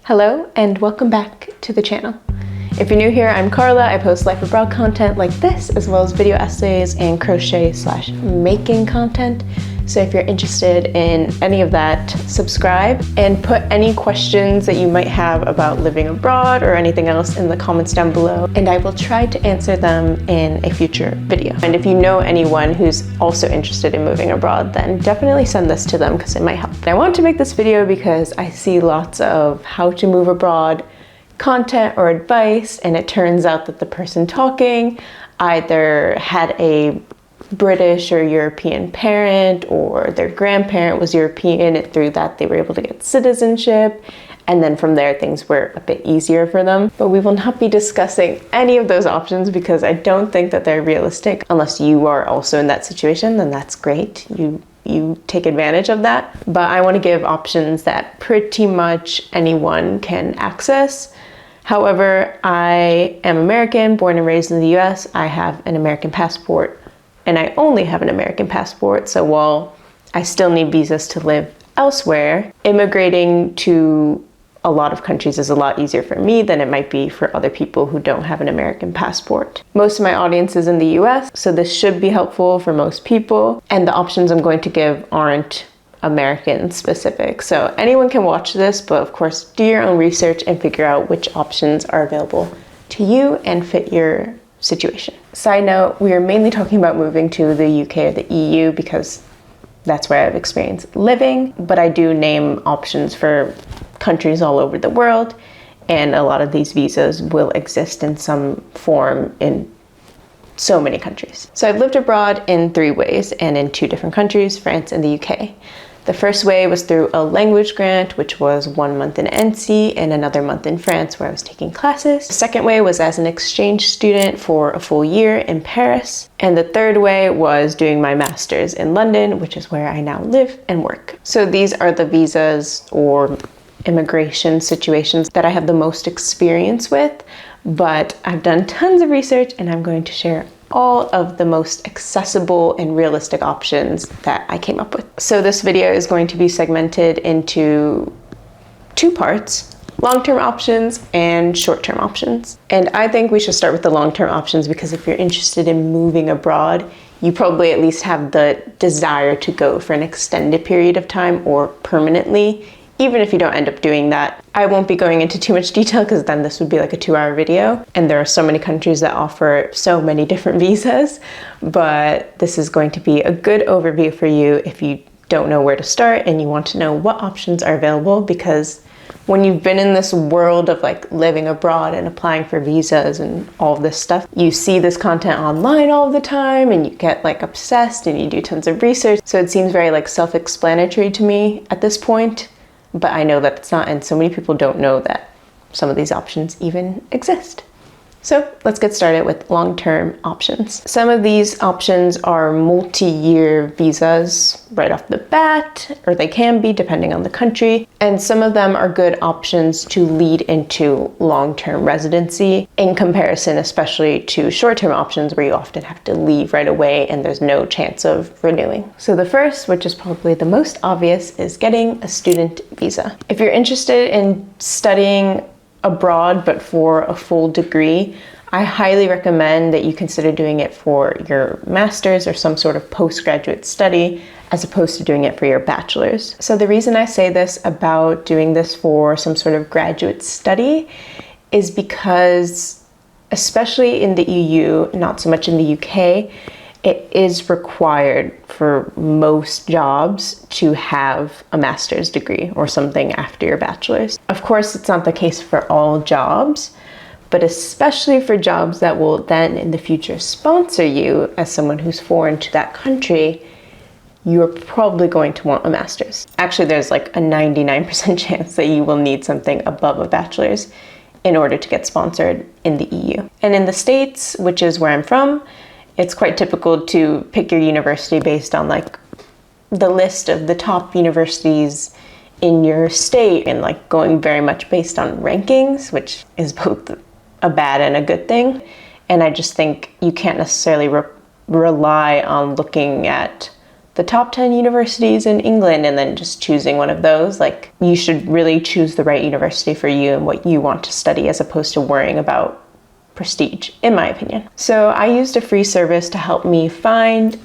Hello and welcome back to the channel. If you're new here, I'm Carla. I post life abroad content like this, as well as video essays and crochet/making content. So if you're interested in any of that, subscribe and put any questions that you might have about living abroad or anything else in the comments down below, and I will try to answer them in a future video. And if you know anyone who's also interested in moving abroad, then definitely send this to them because it might help. And I want to make this video because I see lots of how to move abroad content or advice, and it turns out that the person talking either had a British or European parent, or their grandparent was European, and through that they were able to get citizenship, and then from there things were a bit easier for them. But we will not be discussing any of those options because I don't think that they're realistic. Unless you are also in that situation, then that's great. You take advantage of that. But I want to give options that pretty much anyone can access. However, I am American, born and raised in the US. I have an American passport, and I only have an American passport. So while I still need visas to live elsewhere, immigrating to a lot of countries is a lot easier for me than it might be for other people who don't have an American passport. Most of my audience is in the US, so this should be helpful for most people. And the options I'm going to give aren't American specific. So anyone can watch this, but of course do your own research and figure out which options are available to you and fit your situation. Side note, we are mainly talking about moving to the UK or the EU because that's where I've experienced living, but I do name options for countries all over the world, and a lot of these visas will exist in some form in so many countries. So I've lived abroad in 3 ways and in 2 different countries, France and the UK. The first way was through a language grant, which was 1 month in NC and another month in France where I was taking classes. The second way was as an exchange student for a full year in Paris. And the third way was doing my master's in London, which is where I now live and work. So these are the visas or immigration situations that I have the most experience with, but I've done tons of research and I'm going to share all of the most accessible and realistic options that I came up with. So this video is going to be segmented into 2 parts, long-term options and short-term options. And I think we should start with the long-term options because if you're interested in moving abroad, you probably at least have the desire to go for an extended period of time or permanently, even if you don't end up doing that. I won't be going into too much detail because then this would be like a 2-hour video. And there are so many countries that offer so many different visas, but this is going to be a good overview for you if you don't know where to start and you want to know what options are available, because when you've been in this world of like living abroad and applying for visas and all of this stuff, you see this content online all the time and you get like obsessed and you do tons of research. So it seems very like self-explanatory to me at this point. But I know that it's not, and so many people don't know that some of these options even exist. So let's get started with long-term options. Some of these options are multi-year visas right off the bat, or they can be depending on the country. And some of them are good options to lead into long-term residency in comparison, especially to short-term options where you often have to leave right away and there's no chance of renewing. So the first, which is probably the most obvious, is getting a student visa. If you're interested in studying abroad but for a full degree, I highly recommend that you consider doing it for your master's or some sort of postgraduate study as opposed to doing it for your bachelor's. So the reason I say this about doing this for some sort of graduate study is because, especially in the EU, not so much in the UK, it is required for most jobs to have a master's degree or something after your bachelor's. Of course, it's not the case for all jobs, but especially for jobs that will then in the future sponsor you as someone who's foreign to that country, you're probably going to want a master's. Actually, there's like a 99% chance that you will need something above a bachelor's in order to get sponsored in the EU. And in the States, which is where I'm from, it's quite typical to pick your university based on like the list of the top universities in your state and like going very much based on rankings, which is both a bad and a good thing. And I just think you can't necessarily rely on looking at the top 10 universities in England and then just choosing one of those. Like, you should really choose the right university for you and what you want to study, as opposed to worrying about prestige, in my opinion. So I used a free service to help me find,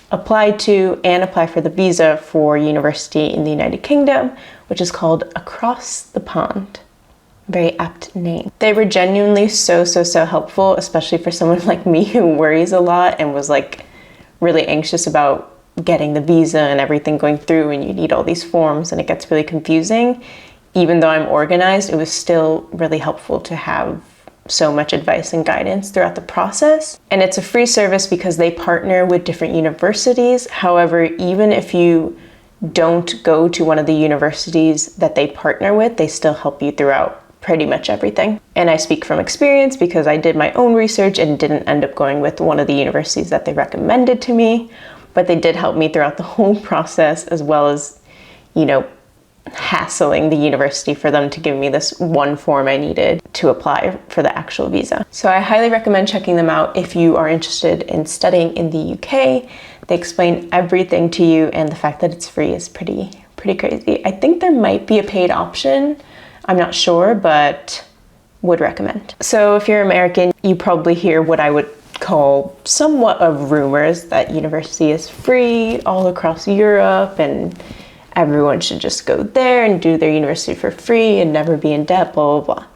apply to, and apply for the visa for university in the United Kingdom, which is called Across the Pond. Very apt name. They were genuinely so helpful, especially for someone like me who worries a lot and was like really anxious about getting the visa and everything going through, and you need all these forms and it gets really confusing. Even though I'm organized, it was still really helpful to have so much advice and guidance throughout the process. And it's a free service because they partner with different universities. However, even if you don't go to one of the universities that they partner with, they still help you throughout pretty much everything. And I speak from experience because I did my own research and didn't end up going with one of the universities that they recommended to me, but they did help me throughout the whole process, as well as, you know, hassling the university for them to give me this one form I needed to apply for the actual visa. So I highly recommend checking them out if you are interested in studying in the UK. They explain everything to you, and the fact that it's free is pretty crazy. I think there might be a paid option. I'm not sure, but would recommend. So if you're American, you probably hear what I would call somewhat of rumors that university is free all across Europe and everyone should just go there and do their university for free and never be in debt, blah, blah, blah.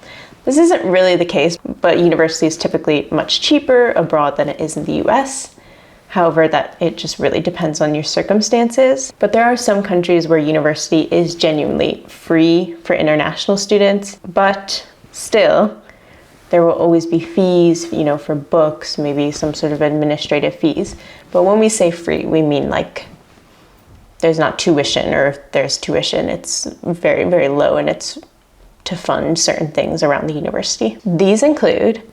This isn't really the case, but university is typically much cheaper abroad than it is in the US. However, that it just really depends on your circumstances. But there are some countries where university is genuinely free for international students, but still, there will always be fees, you know, for books, maybe some sort of administrative fees. But when we say free, we mean like there's not tuition, or if there's tuition, it's very low, and it's to fund certain things around the university. These include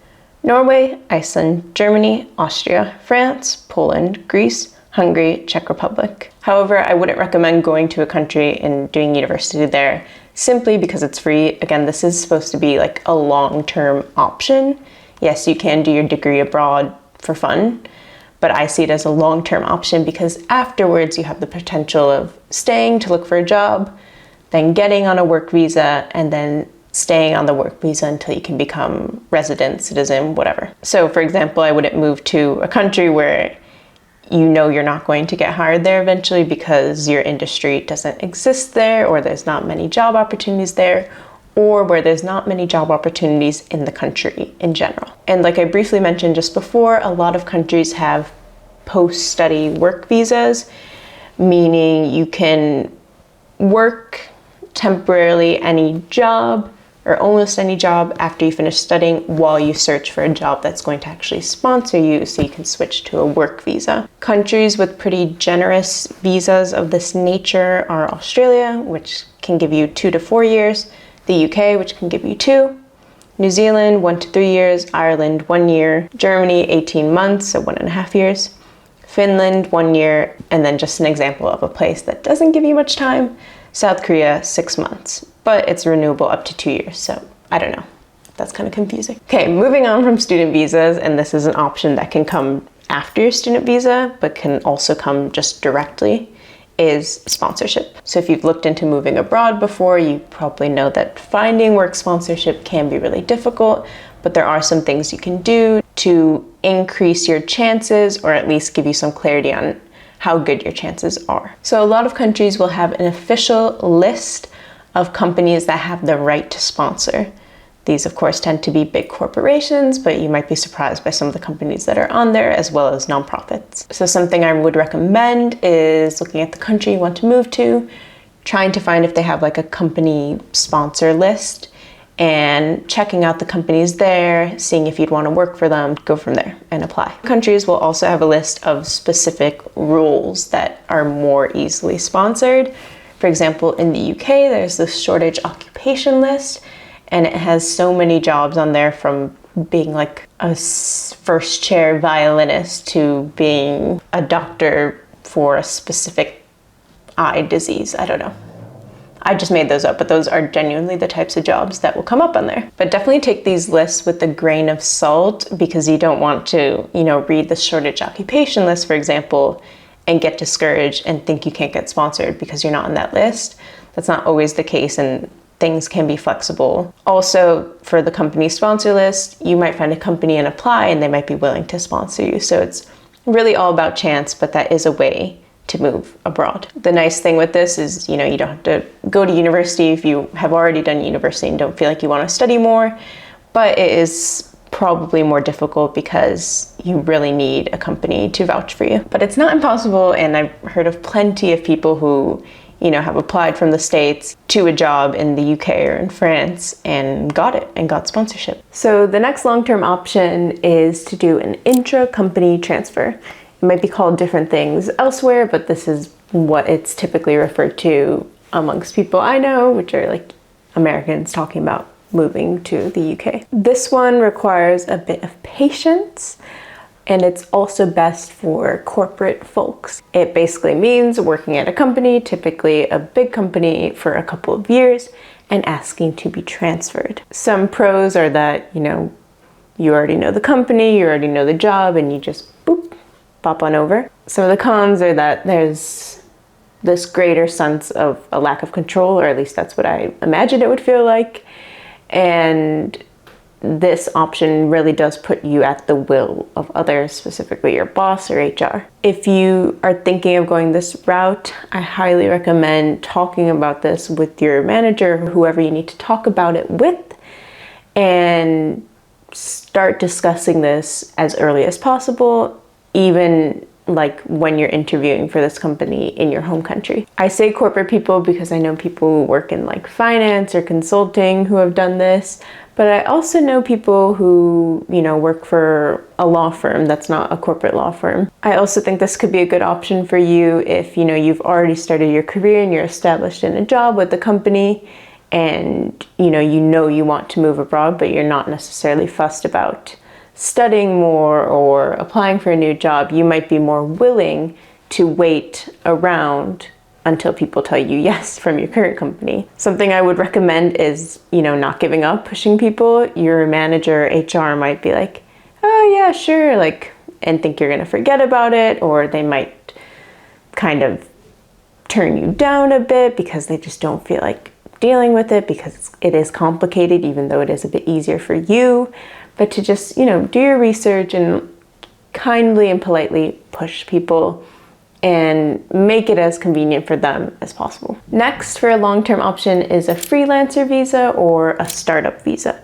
Norway, Iceland, Germany, Austria, France, Poland, Greece, Hungary, Czech Republic. However, I wouldn't recommend going to a country and doing university there simply because it's free. Again, this is supposed to be like a long-term option. Yes, you can do your degree abroad for fun, but I see it as a long-term option because afterwards you have the potential of staying to look for a job, then getting on a work visa, and then staying on the work visa until you can become resident, citizen, whatever. So for example, I wouldn't move to a country where you know you're not going to get hired there eventually because your industry doesn't exist there, or there's not many job opportunities there, or where there's not many job opportunities in the country in general. And like I briefly mentioned just before, a lot of countries have post-study work visas, meaning you can work temporarily any job or almost any job after you finish studying while you search for a job that's going to actually sponsor you, so you can switch to a work visa. Countries with pretty generous visas of this nature are Australia, which can give you 2 to 4 years, the UK, which can give you 2, New Zealand 1 to 3 years, Ireland 1 year, Germany 18 months, so 1.5 years, Finland 1 year, and then just an example of a place that doesn't give you much time, South Korea 6 months, but it's renewable up to 2 years, so I don't know. That's kind of confusing. Okay, moving on from student visas, and this is an option that can come after your student visa, but can also come just directly, is sponsorship. So if you've looked into moving abroad before, you probably know that finding work sponsorship can be really difficult, but there are some things you can do to increase your chances, or at least give you some clarity on how good your chances are. So a lot of countries will have an official list of companies that have the right to sponsor. These of course tend to be big corporations, but you might be surprised by some of the companies that are on there, as well as nonprofits. So something I would recommend is looking at the country you want to move to, trying to find if they have like a company sponsor list, and checking out the companies there, seeing if you'd want to work for them, go from there and apply. Countries will also have a list of specific roles that are more easily sponsored. For example, in the UK, there's the shortage occupation list, and it has so many jobs on there, from being like a first chair violinist to being a doctor for a specific eye disease. I don't know. I just made those up, but those are genuinely the types of jobs that will come up on there. But definitely take these lists with a grain of salt, because you don't want to, read the shortage occupation list, for example, and get discouraged and think you can't get sponsored because you're not on that list. That's not always the case, and things can be flexible. Also, for the company sponsor list, you might find a company and apply, and they might be willing to sponsor you. So it's really all about chance, but that is a way to move abroad. The nice thing with this is, you don't have to go to university if you have already done university and don't feel like you want to study more, but it is probably more difficult because you really need a company to vouch for you. But it's not impossible, and I've heard of plenty of people who, have applied from the States to a job in the UK or in France and got it and got sponsorship. So the next long-term option is to do an intra-company transfer. It might be called different things elsewhere, but this is what it's typically referred to amongst people I know, which are like Americans talking about moving to the UK. This one requires a bit of patience, and it's also best for corporate folks. It basically means working at a company, typically a big company, for a couple of years and asking to be transferred. Some pros are that, you already know the company, you already know the job, and you just boop, pop on over. Some of the cons are that there's this greater sense of a lack of control, or at least that's what I imagine it would feel like. And this option really does put you at the will of others, specifically your boss or HR. If you are thinking of going this route, I highly recommend talking about this with your manager, whoever you need to talk about it with, and start discussing this as early as possible, even like when you're interviewing for this company in your home country. I say corporate people because I know people who work in like finance or consulting who have done this, but I also know people who, work for a law firm that's not a corporate law firm. I also think this could be a good option for you if, you've already started your career and you're established in a job with the company, and, you want to move abroad, but you're not necessarily fussed about studying more or applying for a new job. You might be more willing to wait around until people tell you yes from your current company. Something I would recommend is, not giving up, pushing people. Your manager, HR, might be like, oh yeah, sure, and think you're gonna forget about it, or they might kind of turn you down a bit because they just don't feel like dealing with it because it is complicated, even though it is a bit easier for you. But to just, do your research and kindly and politely push people and make it as convenient for them as possible. Next, for a long-term option, is a freelancer visa or a startup visa.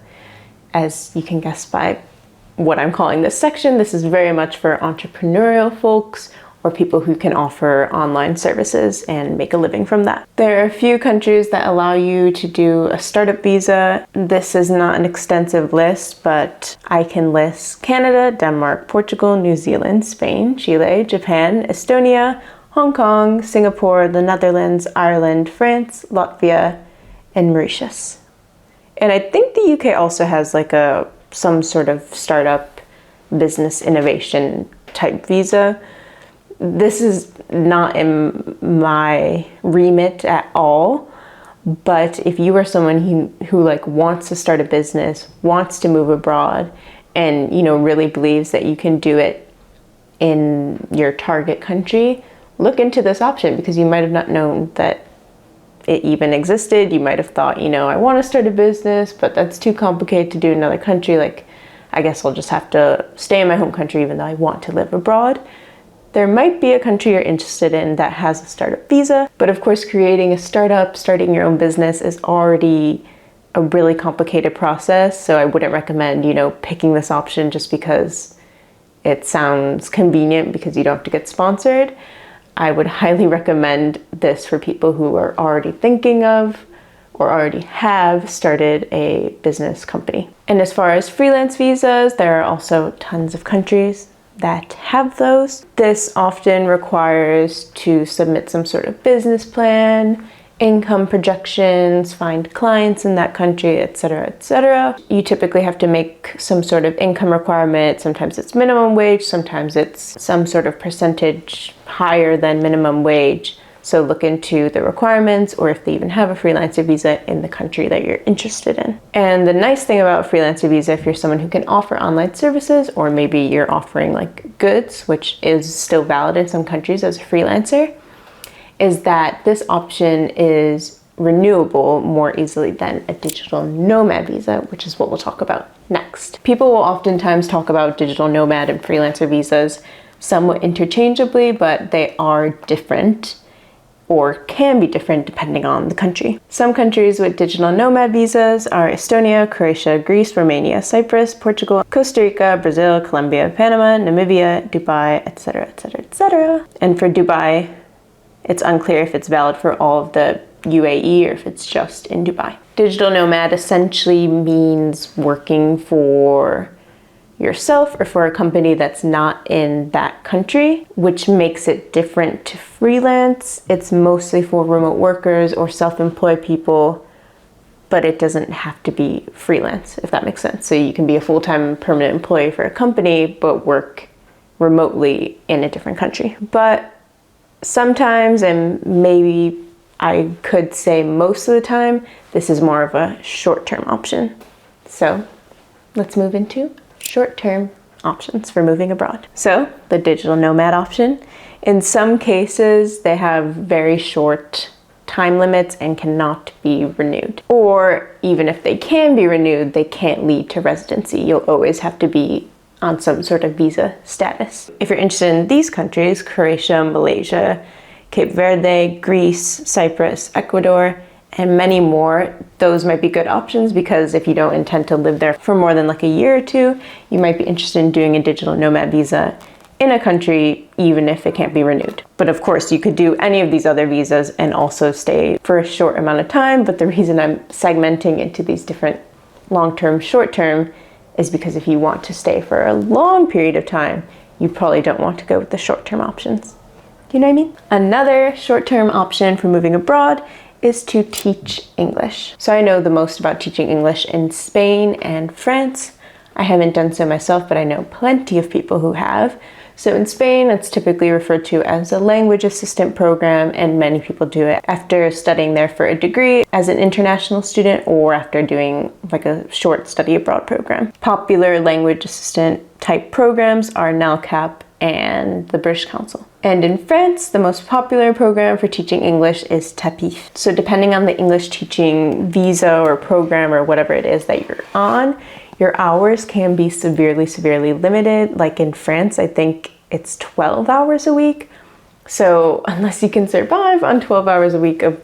As you can guess by what I'm calling this section, this is very much for entrepreneurial folks or people who can offer online services and make a living from that. There are a few countries that allow you to do a startup visa. This is not an extensive list, but I can list Canada, Denmark, Portugal, New Zealand, Spain, Chile, Japan, Estonia, Hong Kong, Singapore, the Netherlands, Ireland, France, Latvia, and Mauritius. And I think the UK also has some sort of startup business innovation type visa. This is not in my remit at all, but if you are someone who wants to start a business, wants to move abroad, and really believes that you can do it in your target country, look into this option, because you might have not known that it even existed. You might have thought, I want to start a business, but that's too complicated to do in another country. I guess I'll just have to stay in my home country even though I want to live abroad. There might be a country you're interested in that has a startup visa, but of course creating a startup, starting your own business is already a really complicated process, so I wouldn't recommend, picking this option just because it sounds convenient because you don't have to get sponsored. I would highly recommend this for people who are already thinking of or already have started a business company. And as far as freelance visas, there are also tons of countries that have those. This often requires to submit some sort of business plan, income projections, find clients in that country, etc., etc. You typically have to make some sort of income requirement. Sometimes it's minimum wage, sometimes it's some sort of percentage higher than minimum wage. So look into the requirements or if they even have a freelancer visa in the country that you're interested in. And the nice thing about a freelancer visa, if you're someone who can offer online services, or maybe you're offering like goods, which is still valid in some countries as a freelancer, is that this option is renewable more easily than a digital nomad visa, which is what we'll talk about next. People will oftentimes talk about digital nomad and freelancer visas somewhat interchangeably, but they are different or can be different depending on the country. Some countries with digital nomad visas are Estonia, Croatia, Greece, Romania, Cyprus, Portugal, Costa Rica, Brazil, Colombia, Panama, Namibia, Dubai, etc., etc., etc. And for Dubai, it's unclear if it's valid for all of the UAE or if it's just in Dubai. Digital nomad essentially means working for yourself or for a company that's not in that country, which makes it different to freelance. It's mostly for remote workers or self-employed people, but it doesn't have to be freelance, if that makes sense. So you can be a full-time permanent employee for a company, but work remotely in a different country. But sometimes, and maybe I could say most of the time, this is more of a short-term option. So let's move into short-term options for moving abroad. So the digital nomad option, in some cases, they have very short time limits and cannot be renewed. Or even if they can be renewed, they can't lead to residency. You'll always have to be on some sort of visa status. If you're interested in these countries, Croatia, Malaysia, Cape Verde, Greece, Cyprus, Ecuador, and many more, those might be good options because if you don't intend to live there for more than like a year or two, you might be interested in doing a digital nomad visa in a country, even if it can't be renewed. But of course, you could do any of these other visas and also stay for a short amount of time. But the reason I'm segmenting into these different long-term, short-term is because if you want to stay for a long period of time, you probably don't want to go with the short-term options. You know what I mean? Another short-term option for moving abroad is to teach English. So I know the most about teaching English in Spain and France. I haven't done so myself, but I know plenty of people who have. So in Spain, it's typically referred to as a language assistant program, and many people do it after studying there for a degree as an international student or after doing like a short study abroad program. Popular language assistant type programs are NALCAP and the British Council. And in France, the most popular program for teaching English is TAPIF. So depending on the English teaching visa or program or whatever it is that you're on, your hours can be severely limited. Like in France, I think it's 12 hours a week. So unless you can survive on 12 hours a week of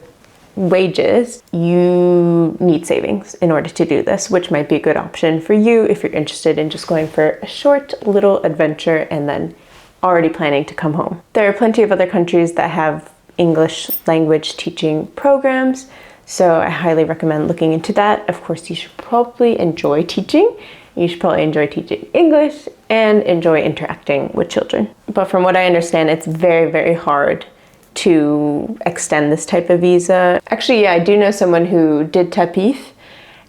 wages, you need savings in order to do this, which might be a good option for you if you're interested in just going for a short little adventure and then already planning to come home. There are plenty of other countries that have English language teaching programs, so I highly recommend looking into that. Of course, you should probably enjoy teaching. You should probably enjoy teaching English and enjoy interacting with children. But from what I understand, it's very hard to extend this type of visa. Actually, yeah, I do know someone who did TAPIF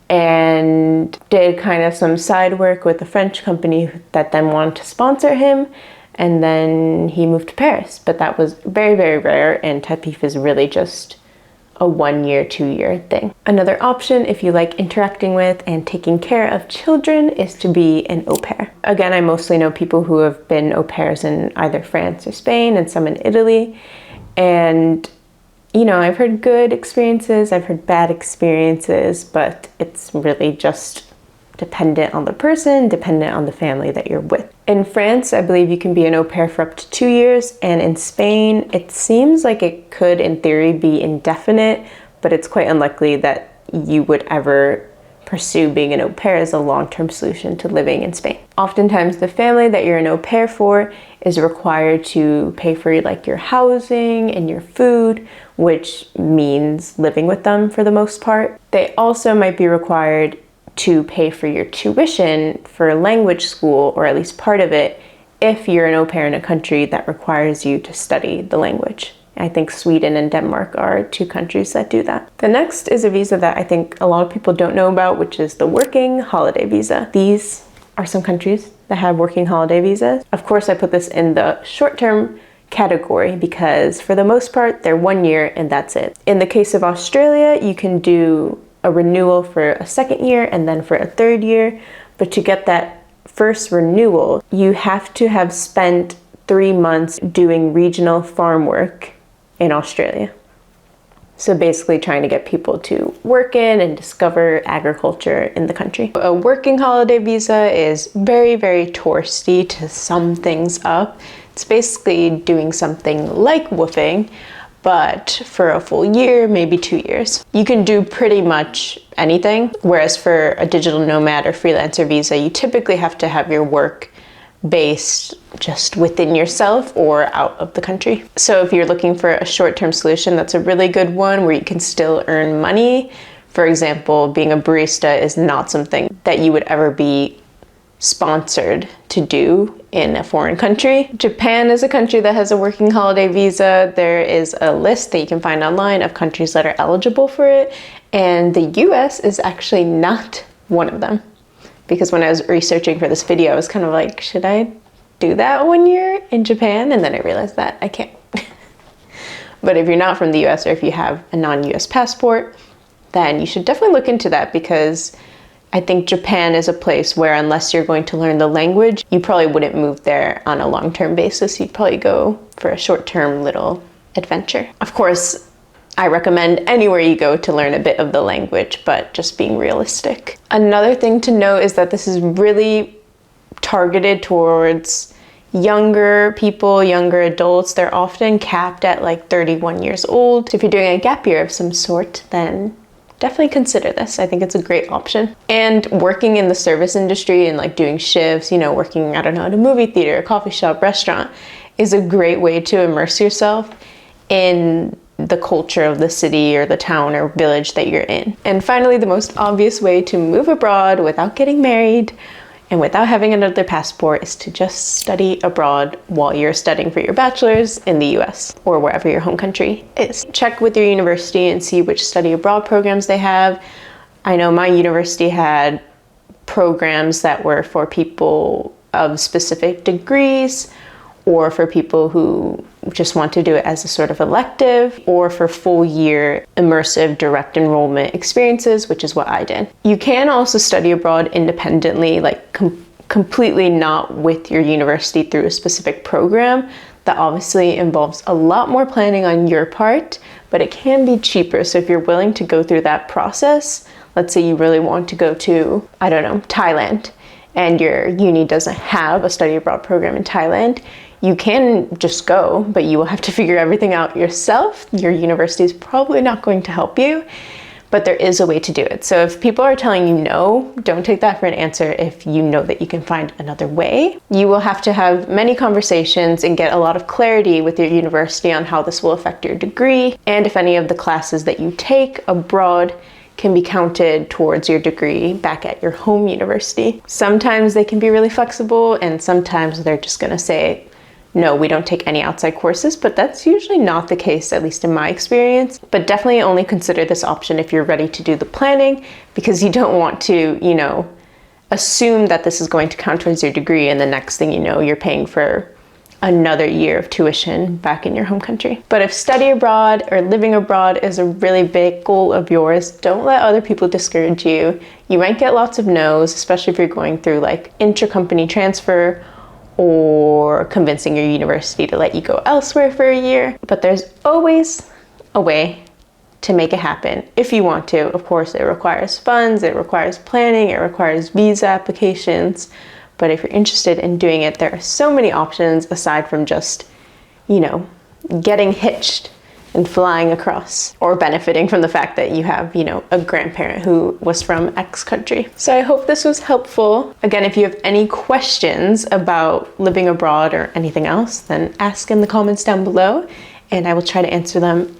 and did kind of some side work with a French company that then wanted to sponsor him, and then he moved to Paris. But that was very rare, and TAPIF is really just a 1 year, 2 year thing. Another option, if you like interacting with and taking care of children, is to be an au pair. Again, I mostly know people who have been au pairs in either France or Spain and some in Italy. And, you know, I've heard good experiences, I've heard bad experiences, but it's really just dependent on the person, dependent on the family that you're with. In France, I believe you can be an au pair for up to 2 years, and in Spain, it seems like it could, in theory, be indefinite, but it's quite unlikely that you would ever pursue being an au pair as a long-term solution to living in Spain. Oftentimes, the family that you're an au pair for is required to pay for like your housing and your food, which means living with them for the most part. They also might be required to pay for your tuition for language school, or at least part of it, if you're an au pair in a country that requires you to study the language. I think Sweden and Denmark are 2 countries that do that. The next is a visa that I think a lot of people don't know about, which is the working holiday visa. These are some countries that have working holiday visas. Of course, I put this in the short-term category because for the most part, they're 1 year and that's it. In the case of Australia, you can do a renewal for a second year and then for a third year. But to get that first renewal, you have to have spent 3 months doing regional farm work in Australia. So basically trying to get people to work in and discover agriculture in the country. A working holiday visa is very, very touristy to sum things up. It's basically doing something like woofing, but for a full year, maybe 2 years. You can do pretty much anything, whereas for a digital nomad or freelancer visa, you typically have to have your work based just within yourself or out of the country. So if you're looking for a short-term solution, that's a really good one where you can still earn money. For example, being a barista is not something that you would ever be sponsored to do in a foreign country. Japan is a country that has a working holiday visa. There is a list that you can find online of countries that are eligible for it, and the US is actually not one of them. Because when I was researching for this video, I was kind of like, should I do that 1 year in Japan? And then I realized that I can't. But if you're not from the US or if you have a non-US passport, then you should definitely look into that because I think Japan is a place where unless you're going to learn the language, you probably wouldn't move there on a long-term basis. You'd probably go for a short-term little adventure. Of course, I recommend anywhere you go to learn a bit of the language, but just being realistic. Another thing to note is that this is really targeted towards younger people, younger adults. They're often capped at like 31 years old. So if you're doing a gap year of some sort, then definitely consider this. I think it's a great option. And working in the service industry and like doing shifts, you know, working, I don't know, at a movie theater, a coffee shop, restaurant, is a great way to immerse yourself in the culture of the city or the town or village that you're in. And finally, the most obvious way to move abroad without getting married and without having another passport is to just study abroad while you're studying for your bachelor's in the US or wherever your home country is. Check with your university and see which study abroad programs they have. I know my university had programs that were for people of specific degrees, or for people who just want to do it as a sort of elective, or for full year immersive direct enrollment experiences, which is what I did. You can also study abroad independently, like completely not with your university through a specific program. That obviously involves a lot more planning on your part, but it can be cheaper. So if you're willing to go through that process, let's say you really want to go to, I don't know, Thailand, and your uni doesn't have a study abroad program in Thailand, you can just go, but you will have to figure everything out yourself. Your university is probably not going to help you, but there is a way to do it. So if people are telling you no, don't take that for an answer if you know that you can find another way. You will have to have many conversations and get a lot of clarity with your university on how this will affect your degree, and if any of the classes that you take abroad can be counted towards your degree back at your home university. Sometimes they can be really flexible, and sometimes they're just gonna say, no, we don't take any outside courses, but that's usually not the case, at least in my experience. But definitely only consider this option if you're ready to do the planning, because you don't want to, you know, assume that this is going to count towards your degree, and the next thing you know, you're paying for another year of tuition back in your home country. But if study abroad or living abroad is a really big goal of yours, don't let other people discourage you. You might get lots of no's, especially if you're going through like intra-company transfer or convincing your university to let you go elsewhere for a year. But there's always a way to make it happen if you want to. Of course, it requires funds, it requires planning, it requires visa applications. But if you're interested in doing it, there are so many options aside from just, you know, getting hitched and flying across, or benefiting from the fact that you have, you know, a grandparent who was from X country. So I hope this was helpful. Again, if you have any questions about living abroad or anything else, then ask in the comments down below and I will try to answer them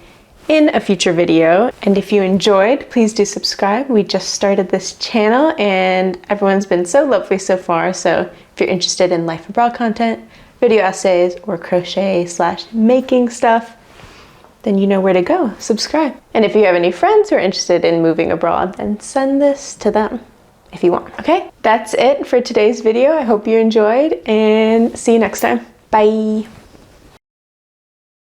in a future video. And if you enjoyed, please do subscribe. We just started this channel and everyone's been so lovely so far. So if you're interested in life abroad content, video essays, or crochet/making stuff, then you know where to go. Subscribe. And if you have any friends who are interested in moving abroad, then send this to them if you want. Okay, that's it for today's video. I hope you enjoyed and see you next time. Bye.